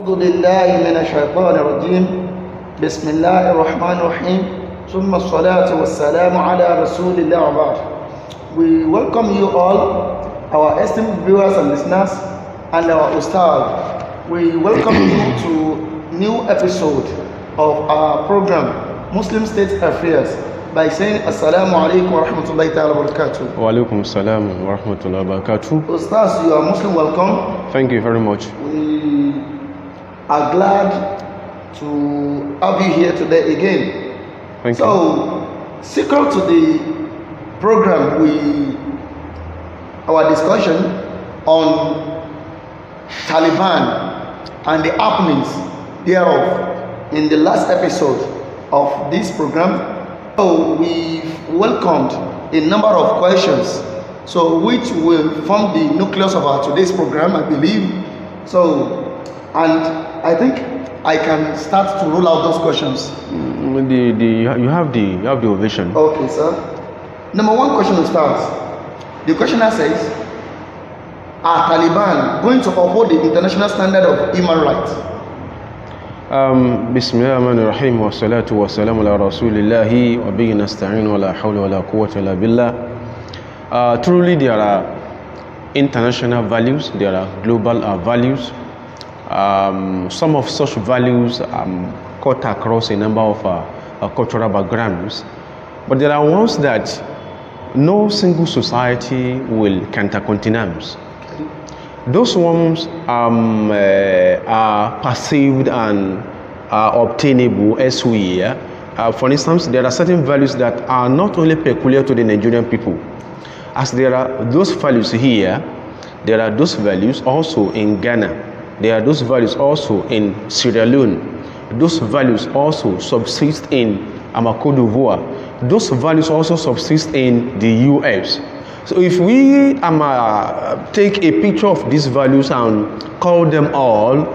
أعوذ بالله من الشيطان الرجيم بسم الله الرحمن الرحيم ثم الصلاة والسلام على رسول الله وبعد. We welcome you all, our esteemed viewers and listeners, and our Ustadh. We welcome you to new episode of our program Muslim State Affairs by saying Assalamu alaikum wa rahmatullahi ta'ala wa barakatuh. Wa alaikum salam wa rahmatullahi wa barakatuh. Ustadh, you are Muslim, welcome. Thank you very much. We are glad to have you here today again. Thank you. So, secret to the program, our discussion on Taliban and the happenings thereof in the last episode of this program. So we've welcomed a number of questions, so which will form the nucleus of our today's program, I believe. So, and I think I can start to roll out those questions. You have the ovation. Okay, sir. Number one question will start. The questioner says, are Taliban going to uphold the international standard of human rights? Bismillahirrahmanirrahim wa salatu wa salamu ala rasulillahi wa bihi nasta'in wa la hawla wa la quwwata illa billah. Truly there are international values, there are global values. Some of such values cut across a number of cultural backgrounds, but there are ones that no single society will countercountenance. Those ones are perceived and are obtainable elsewhere. For instance, there are certain values that are not only peculiar to the Nigerian people. As there are those values here, there are those values also in Ghana. There are those values also in Sierra Leone. Those values also subsist in Cote d'Ivoire. Those values also subsist in the US. So if we take a picture of these values and call them all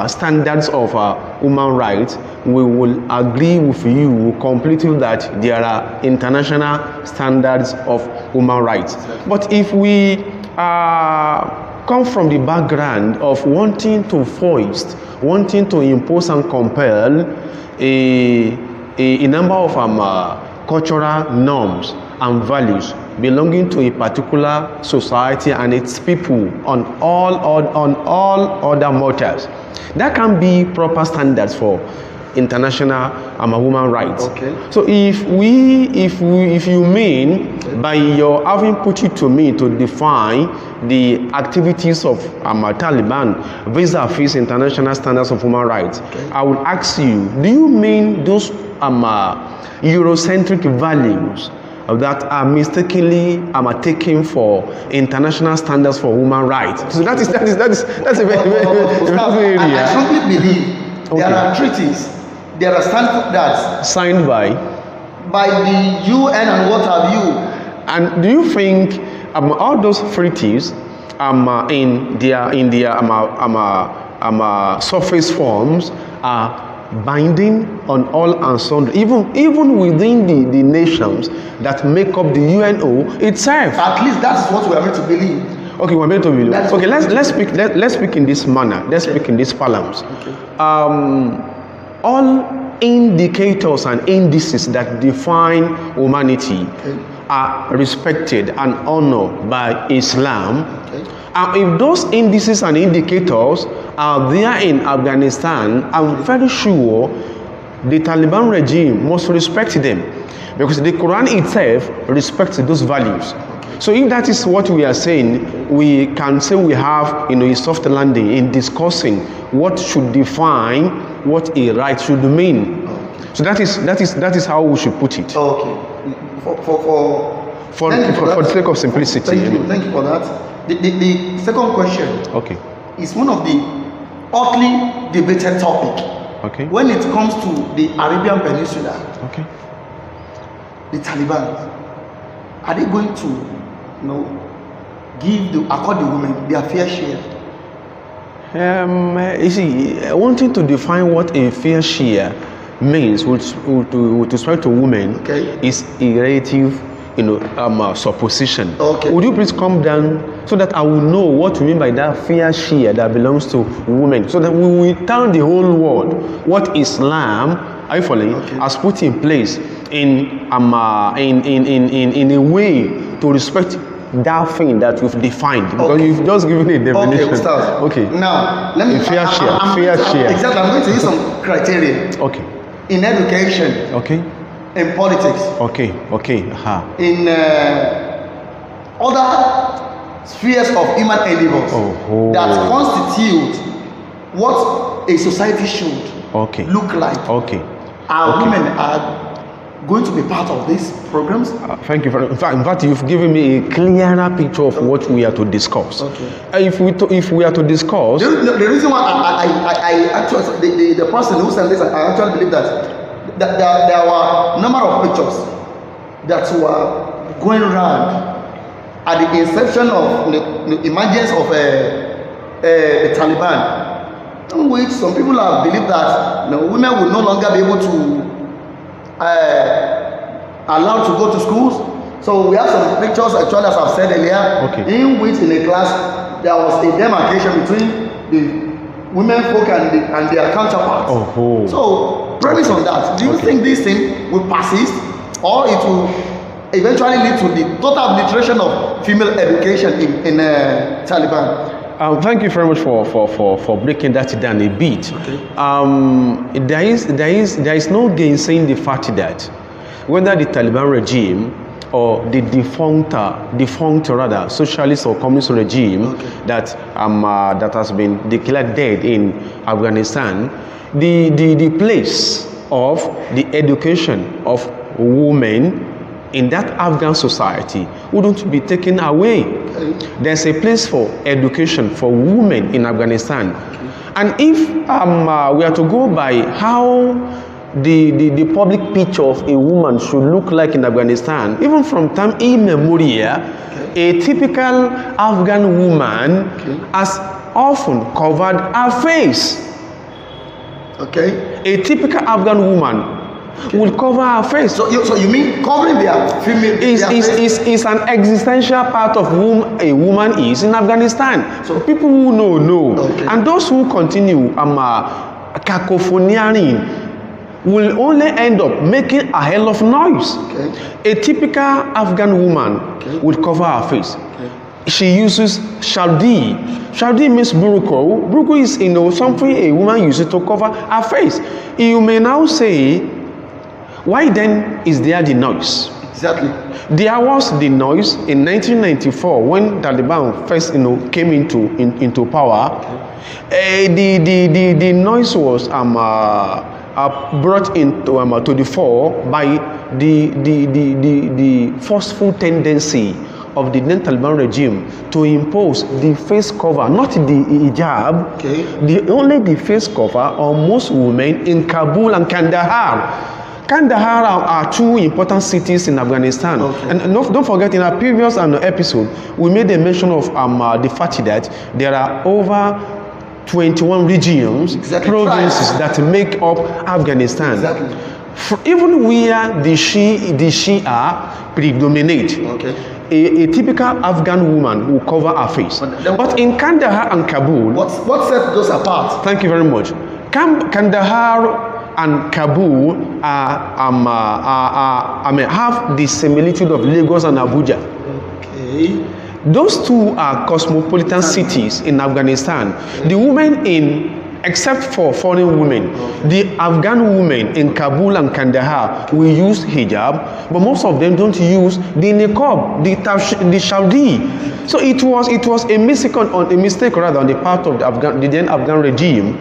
standards of human rights, we will agree with you completely that there are international standards of human rights. But if we come from the background of wanting to foist, wanting to impose and compel a number of cultural norms and values belonging to a particular society and its people on all other matters, that can be proper standards for international human rights. Okay. So if you mean by your having put it to me to define the activities of Taliban vis-a-vis international standards of human rights, okay, I would ask you, do you mean those Eurocentric values that are mistakenly taken for international standards for human rights? So that's a very I strongly believe there are treaties, there are standards signed by the UN and what have you. And do you think all those treaties in their surface forms are binding on all and sundry, even within the nations that make up the UNO itself? At least that's what we are meant to believe. Okay, we're meant to believe. Okay, let's speak in this manner. Let's speak in this parlance. Okay. All indicators and indices that define humanity, okay, are respected and honored by Islam. Okay. And if those indices and indicators are there in Afghanistan, I'm very sure the Taliban regime must respect them, because the Quran itself respects those values. So if that is what we are saying, we can say we have a soft landing in discussing what should define what a right should mean. So that is how we should put it. Okay. For the sake of simplicity. Thank you for that. The second question, okay, is one of the hotly debated topic. Okay. When it comes to the Arabian Peninsula, okay, the Taliban, are they going to, accord the women their fair share? You see, wanting to define what a fair share means with respect to women, okay, is a relative supposition. Okay. Would you please come down so that I will know what you mean by that fair share that belongs to women, so that we will tell the whole world what Islam, are you following, has put in place in a way to respect that thing that you've defined, because you've just given a definition. Okay, Ustadh. Okay. Now, let me fair share. Fair share. Exactly. I'm going to use some criteria. Okay. In education. Okay. In politics. Okay. Okay. In other spheres of human endeavors that constitute what a society should look like. Okay. Our women are going to be part of these programs. Thank you. In fact, you've given me a clearer picture of what we are to discuss. Okay. If we are to discuss, the reason why I actually the person who sent this, I actually believe that there were a number of pictures that were going around at the inception of the emergence of the Taliban, in which some people have believed that women will no longer be able to allowed to go to schools. So we have some pictures, actually, as I've said earlier, in which in a class there was a demarcation between the women folk and their counterparts. So premise on that, do you think this thing will persist, or it will eventually lead to the total obliteration of female education in Taliban? Thank you very much for breaking that down a bit. There is no gainsaying the fact that whether the Taliban regime or the defunct rather socialist or communist regime that has been declared dead in Afghanistan, the place of the education of women in that Afghan society wouldn't be taken away. There's a place for education for women in Afghanistan. And if we are to go by how the public picture of a woman should look like in Afghanistan, even from time immemorial, a typical Afghan woman has often covered her face. A typical Afghan woman will cover her face. So you mean covering their female is an existential part of whom a woman is in Afghanistan. So people who know. And those who continue cacophoniaring will only end up making a hell of noise. A typical Afghan woman would cover her face. She uses shaldi. Shaldi means buruko. Buruko is something a woman uses to cover her face. You may now say, why then is there the noise? Exactly. There was the noise in 1994 when Taliban first came into power. The noise was brought into to the fore by the forceful tendency of the then Taliban regime to impose the face cover, not the hijab, only the face cover on most women in Kabul and Kandahar. Kandahar are two important cities in Afghanistan. And don't forget, in our previous episode, we made a mention of the fact that there are over 21 regions, provinces that make up Afghanistan. Even where the Shia predominate, a typical Afghan woman will cover her face. But in Kandahar and Kabul, what sets those apart? Thank you very much. Kandahar and Kabul have the similitude of Lagos and Abuja. Those two are cosmopolitan cities in Afghanistan. The women except for foreign women, the Afghan women in Kabul and Kandahar will use hijab, but most of them don't use the niqab, the shaldi. So it was a mistake on the part of the then Afghan regime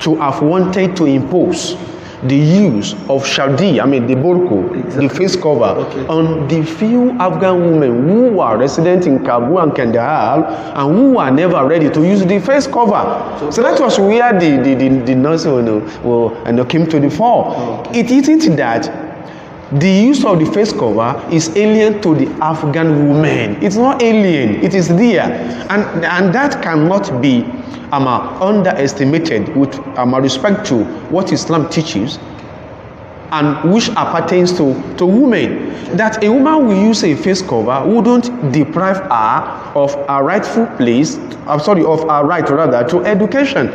to have wanted to impose the use of shaldi, the burqa, the face cover, on the few Afghan women who are resident in Kabul and Kandahar and who are never ready to use the face cover. So that was where the noise came to the fore. It isn't that the use of the face cover is alien to the Afghan women. It's not alien, it is there. And that cannot be underestimated with respect to what Islam teaches. and which appertains to women. That a woman will use a face cover wouldn't deprive her of her rightful place, of her right rather to education.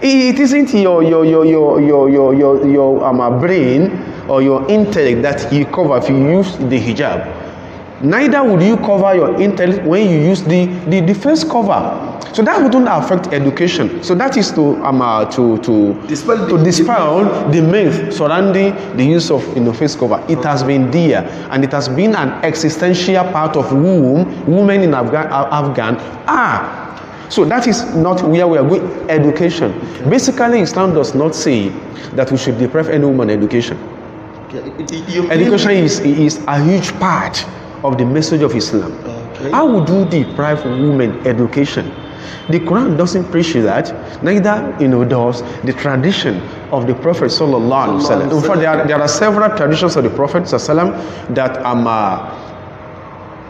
It isn't your brain or your intellect that you cover if you use the hijab. Neither would you cover your intellect when you use the face cover. So that wouldn't affect education. So that is to dispel the myth surrounding the use of face cover. It has been there, and it has been an existential part of whom women in Afghan are. So that is not where we are going. Education. Basically, Islam does not say that we should deprive any woman education. Education is a huge part of the message of Islam. How would you deprive women education? The Quran doesn't preach that, neither does the tradition of the Prophet sallallahu alaihi wasallam. In fact, there are several traditions of the Prophet sallallahu alaihi wasallam that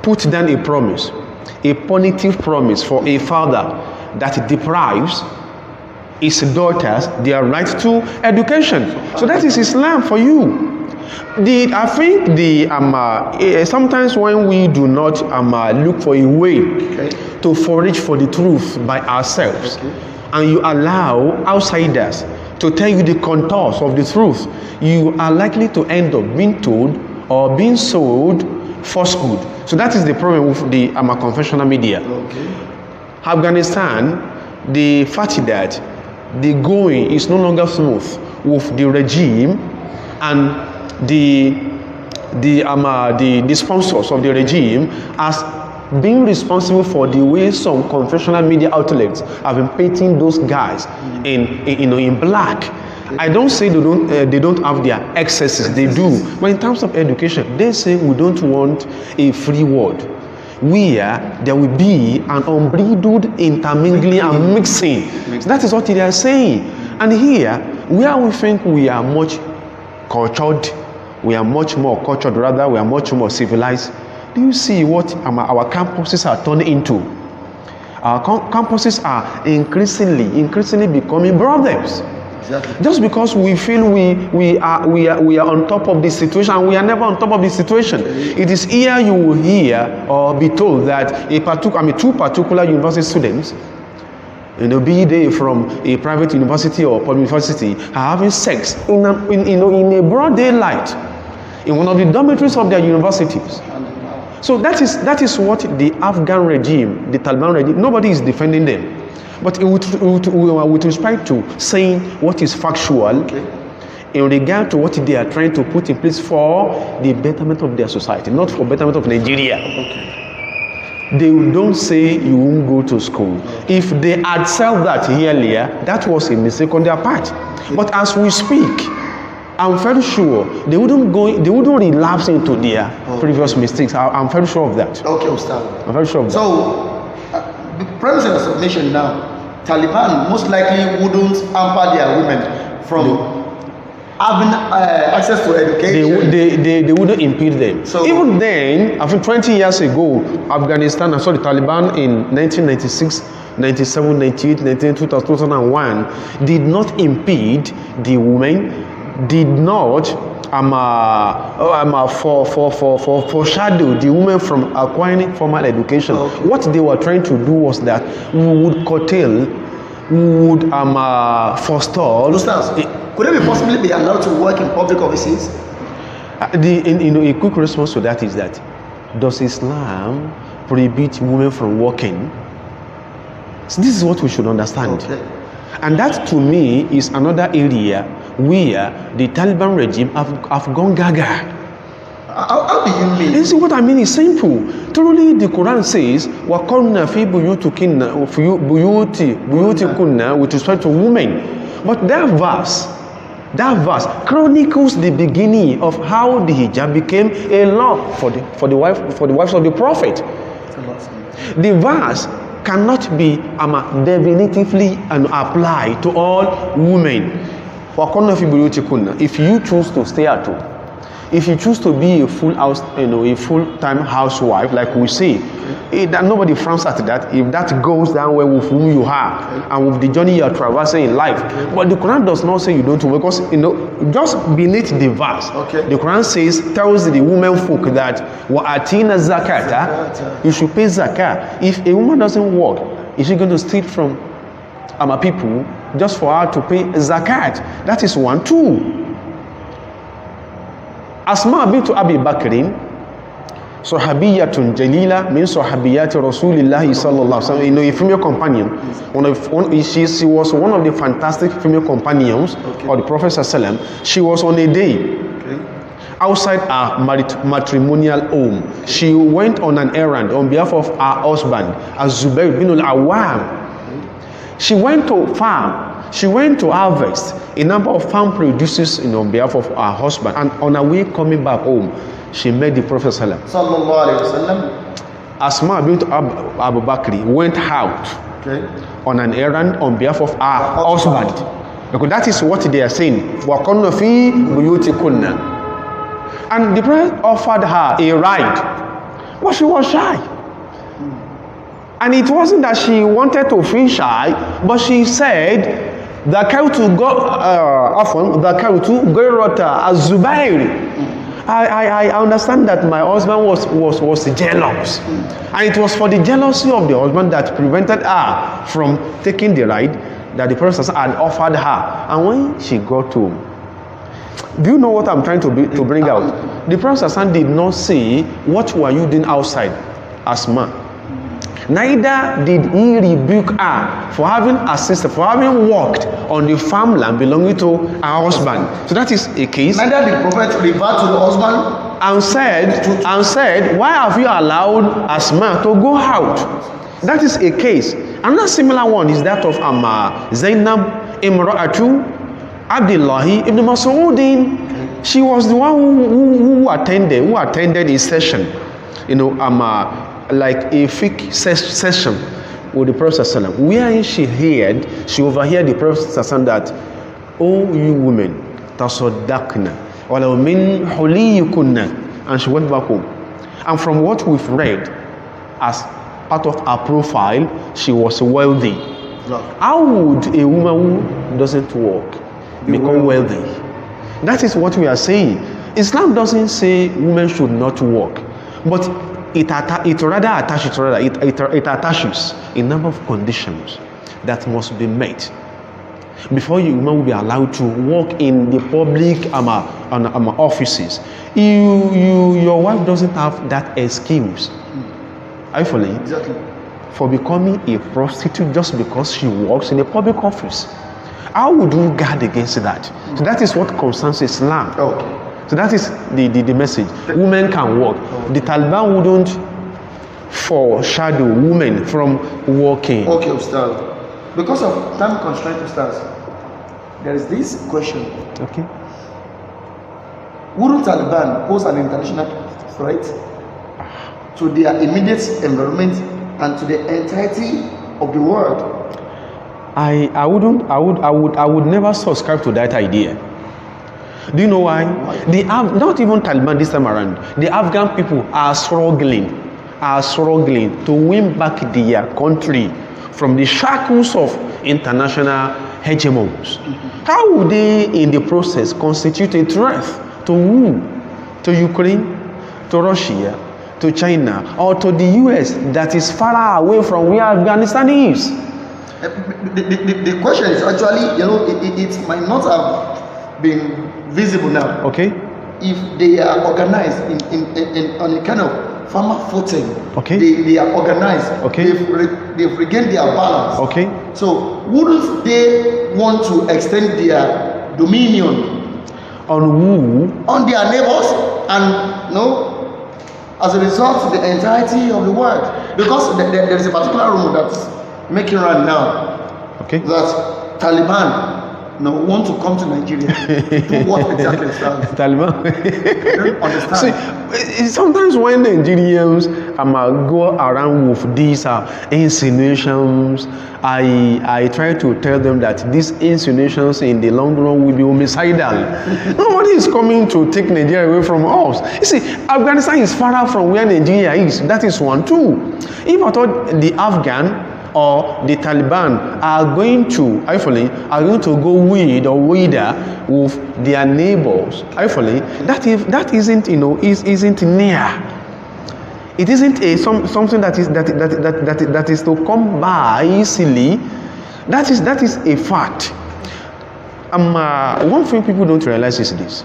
put down a promise, a punitive promise for a father that deprives his daughters their right to education. So that is Islam for you. I think sometimes when we do not look for a way to forage for the truth by ourselves, and you allow outsiders to tell you the contours of the truth, you are likely to end up being told or being sold falsehood. So that is the problem with the conventional media. Afghanistan, the fact that the going is no longer smooth with the regime and the sponsors of the regime as being responsible for the way some conventional media outlets have been painting those guys in black. I don't say they don't have their excesses, they do. But in terms of education, they say we don't want a free world where there will be an unbridled intermingling and mixing. So that is what they are saying. And here, where we think we are much cultured, we are much more cultured, rather, we are much more civilized. Do you see what our campuses are turning into? Our campuses are increasingly becoming brothels. Exactly. Just because we feel we are on top of the situation, and we are never on top of the situation. It is here you will hear or be told that two particular university students, be they from a private university or public university, are having sex in a broad daylight in one of the dormitories of their universities. So that is what the Afghan regime, the Taliban regime, nobody is defending them. But with respect to saying what is factual, in regard to what they are trying to put in place for the betterment of their society, not for betterment of Nigeria. They don't say you won't go to school. If they had said that earlier, that was a mistake on their part. But as we speak, I'm very sure they wouldn't relapse into their previous mistakes. I'm very sure of that. Okay, Ustadh. I'm very sure of that. So, the premise of the submission now, Taliban most likely wouldn't hamper their women from having access to education. They wouldn't impede them. So even then, I think 20 years ago, Afghanistan, I saw the Taliban in 1996, 97, 98, 99, 2000, 2001, did not impede the women, did not foreshadow the women from acquiring formal education. What they were trying to do was that we would curtail, we would forestall. Could they possibly be allowed to work in public offices? A quick response to that is that, does Islam prohibit women from working? So this is what we should understand. And that to me is another area where the Taliban regime have gone gaga. How do you mean? You see, what I mean is simple. Truly, the Quran says, وَقَرْنَ فِي بُيُوتِكُنَّ with respect to women. But that verse chronicles the beginning of how the hijab became a law for the wives of the Prophet. The verse cannot be definitively applied to all women. If you choose to stay at home, If you choose to be a a full-time housewife, like we say, that nobody frowns at that. If that goes down well with whom you are and with the journey you are traversing in life, but the Quran does not say you don't work, because just beneath the verse, the Quran tells the women folk that wa'atina zakata, you should pay zakah. If a woman doesn't work, is she going to steal from people just for her to pay zakat? That is one. Two, Asma bint Abi Bakrin, Sahabiyatun Jalila, means Sahabiyat Rasulillah sallallahu alaihi wasallam, a female companion. She was one of the fantastic female companions of the Prophet sallallahu alaihi wasallam. She was on a day outside her matrimonial home. She went on an errand on behalf of her husband, Az-Zubair bin al-Awwam. She went to farm. She went to harvest a number of farm produces on behalf of her husband, and on her way coming back home, she met the Prophet sallallahu alaihi wasallam. Asma bint Abu Bakr went out on an errand on behalf of her husband, because that is what they are saying. وَقَنَّ فِي بُيُوتِكُنَّ. And the Prophet offered her a ride, but she was shy. And it wasn't that she wanted to feel shy, but she said, I understand that my husband was jealous, and it was for the jealousy of the husband that prevented her from taking the ride that the Prophet had offered her. And when she got home, do you know what I'm trying to bring out? The Prophet did not say, "What were you doing outside, Asma?" Neither did he rebuke her for having assisted, for having worked on the farmland belonging to her husband. So that is a case. Neither did the Prophet revert to the husband and said, "Why have you allowed Asma to go out?" That is a case. Another similar one is that of Zainab Imra'atu Abdullahi ibn Mas'udin. She was the one who attended a session, like a fiqh session with the Prophet ﷺ, where she overheard the Prophet ﷺ that, "Oh, you women, tasaddaqna walau min huliykunna," and she went back home. And from what we've read as part of her profile, she was wealthy. How would a woman who doesn't work become wealthy? That is what we are saying. Islam doesn't say women should not work, but it attaches a number of conditions that must be met before you will be allowed to work in the public offices. Your wife doesn't have that excuse. Are you following? Exactly. For becoming a prostitute just because she works in a public office. How would you guard against that? So that is what concerns Islam. Okay. So that is the message. Women can work. The Taliban wouldn't foreshadow women from working. Okay, Ustadh. Because of time constraint, Ustadh, there is this question. Okay. Wouldn't Taliban pose an international threat to their immediate environment and to the entirety of the world? I would never subscribe to that idea. Do you know why? Not even Taliban this time around. The Afghan people are struggling to win back their country from the shackles of international hegemons. How would they, in the process, constitute a threat to who? To Ukraine, to Russia, to China, or to the US that is far away from where Afghanistan is? The question is actually, it might not have been visible now. Okay. If they are organized on a kind of farmer footing, okay, they are organized. Okay. They've regained their balance. Okay. So wouldn't they want to extend their dominion on who? On their neighbors, and as a result, the entirety of the world? Because there is a particular rumor that's making around now. Okay. That Taliban now want to come to Nigeria to do what exactly, Ustadh? Taliban. I don't understand. See, sometimes when Nigerians go around with these insinuations, I try to tell them that these insinuations in the long run will be homicidal. Nobody is coming to take Nigeria away from us. You see, Afghanistan is far from where Nigeria is. That is one. Two, if I thought the Afghan or the Taliban are going to go with their neighbors, that isn't near. It isn't something that is to come by easily. That is a fact. One thing people don't realize is this: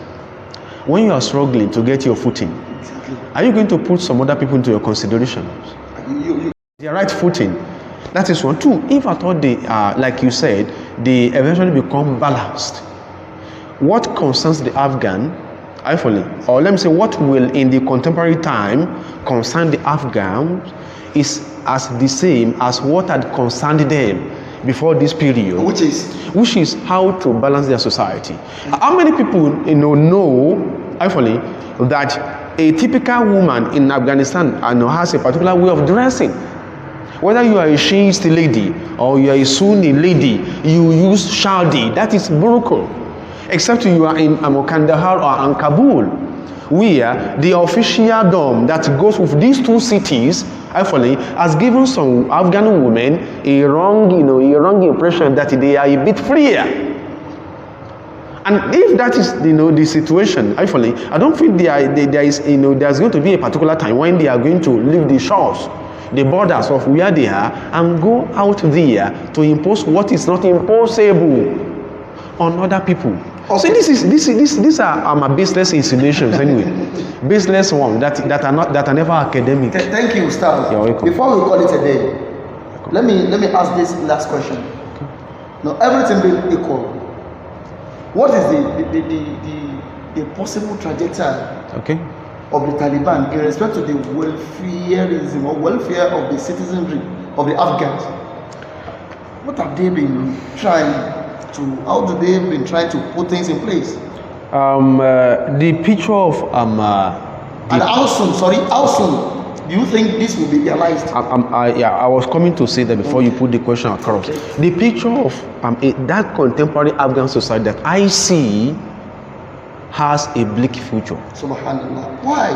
when you are struggling to get your footing, are you going to put some other people into your considerations? Their right footing. That is one. Two, if at all they are, like you said, they eventually become balanced. What concerns the Afghan, or let me say, what will in the contemporary time concern the Afghans is as the same as what had concerned them before this period, which is how to balance their society. How many people know that a typical woman in Afghanistan has a particular way of dressing? Whether you are a Shiite lady or you are a Sunni lady, you use shadi, that is burqa. Except you are in Kandahar or in Kabul, where the official dome that goes with these two cities has given some Afghan women a wrong impression that they are a bit freer. And if that is the situation, I don't think there's going to be a particular time when they are going to leave the shores, the borders of where they are, and go out there to impose what is not impossible on other people. Okay. So these are my baseless insinuations anyway. Baseless ones that are never academic. Thank you, Ustadh. You're welcome. Before we call it a day, let me ask this last question. Okay. Now, everything being equal, what is the possible trajectory of the Taliban in respect to the welfareism or welfare of the citizenry of the Afghans? What have they been trying to? How do they been trying to put things in place? The picture of and how soon do you think this will be realized? I was coming to say that before you put the question across. Okay. The picture of that contemporary Afghan society that I see has a bleak future. Subhanallah. Why?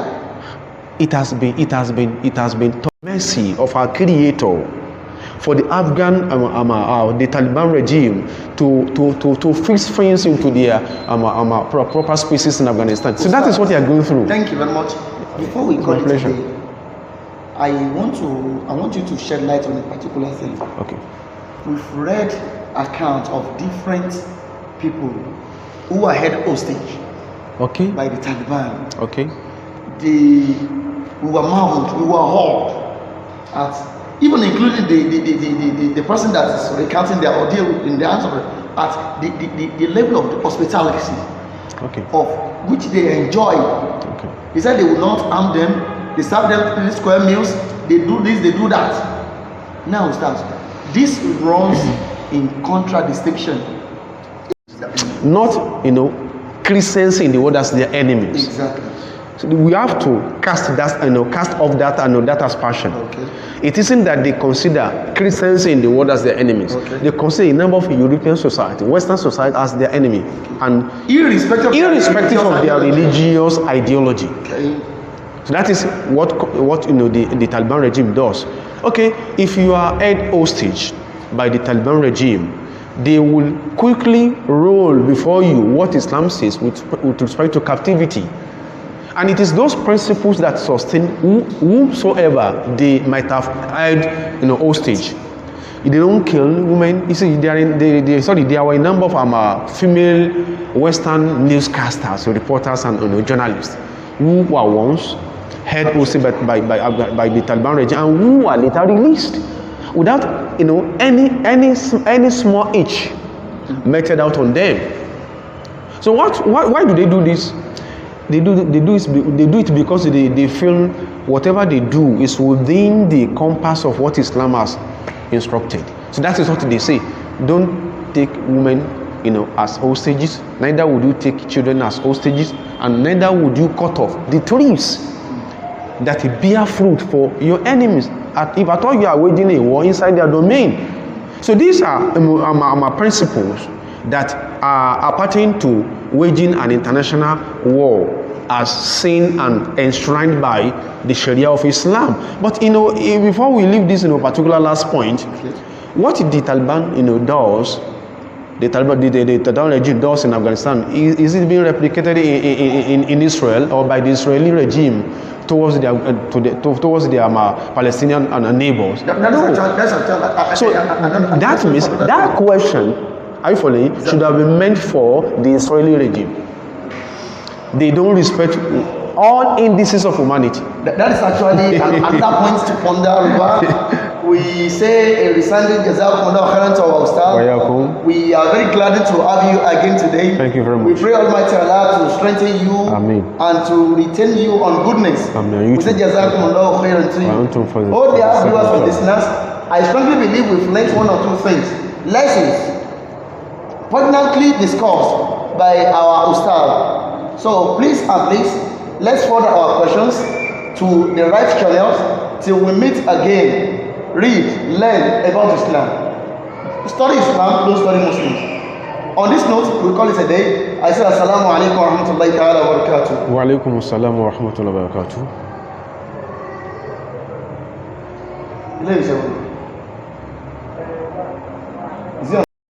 It has been the mercy of our Creator for the Afghan the Taliban regime to fix things into their proper spaces in Afghanistan. So that is what they are going through. Thank you very much. Before we go today, I want you to shed light on a particular thing. Okay. We've read accounts of different people who were held hostage. Okay. By the Taliban. Okay. We were marveled, we were awed at, even including the person that is recounting their ordeal in the hands of at the level of the hospitality of which they enjoy. Okay. He said they will not harm them. They serve them 3 square meals. They do this, they do that. Now, this runs in contradiction. Not, Christians in the world as their enemies. Exactly. So we have to cast that, cast off that that aspersion. Okay. It isn't that they consider Christians in the world as their enemies. Okay. They consider a number of European society, Western society as their enemy, and irrespective of their religious ideology. Okay. So that is what the Taliban regime does. Okay, if you are held hostage by the Taliban regime, they will quickly roll before you what Islam says with respect to captivity. And it is those principles that sustain whomsoever they might have held hostage. They don't kill women. You see, there are a number of female Western newscasters, reporters, and journalists who were once held hostage by the Taliban regime and who are later released without any small itch meted out on them. So why do they do this? They do it because they feel whatever they do is within the compass of what Islam has instructed. So that is what they say. Don't take women as hostages, neither would you take children as hostages, and neither would you cut off the trees that bear fruit for your enemies. If at all you are waging a war inside their domain. So these are my principles that are pertaining to waging an international war as seen and enshrined by the Sharia of Islam. But before we leave this particular last point, what the Taliban does, the Taliban regime does in Afghanistan, is it being replicated in Israel or by the Israeli regime towards their Palestinian neighbors? So that means that question, are you following, should have been meant for the Israeli regime. They don't respect all indices of humanity. That is actually another point to ponder. We say a resounding jazakumullah khairan to our Ustadh. We are very glad to have you again today. Thank you very much. We pray Almighty Allah to strengthen you and to retain you on goodness. We say jazakumullah khairan to you. All the viewers and listeners, I strongly believe we've learned one or two things. Lessons poignantly discussed by our Ustadh. So please and please, let's forward our questions to the right channels till we meet again. Read, learn about Islam. Study Islam, don't study Muslims. On this note, we call it a day. I say assalamu alaikum wa rahmatullahi ta'ala wa barakatuh. Wa alaikum assalam wa rahmatullahi wa barakatuh.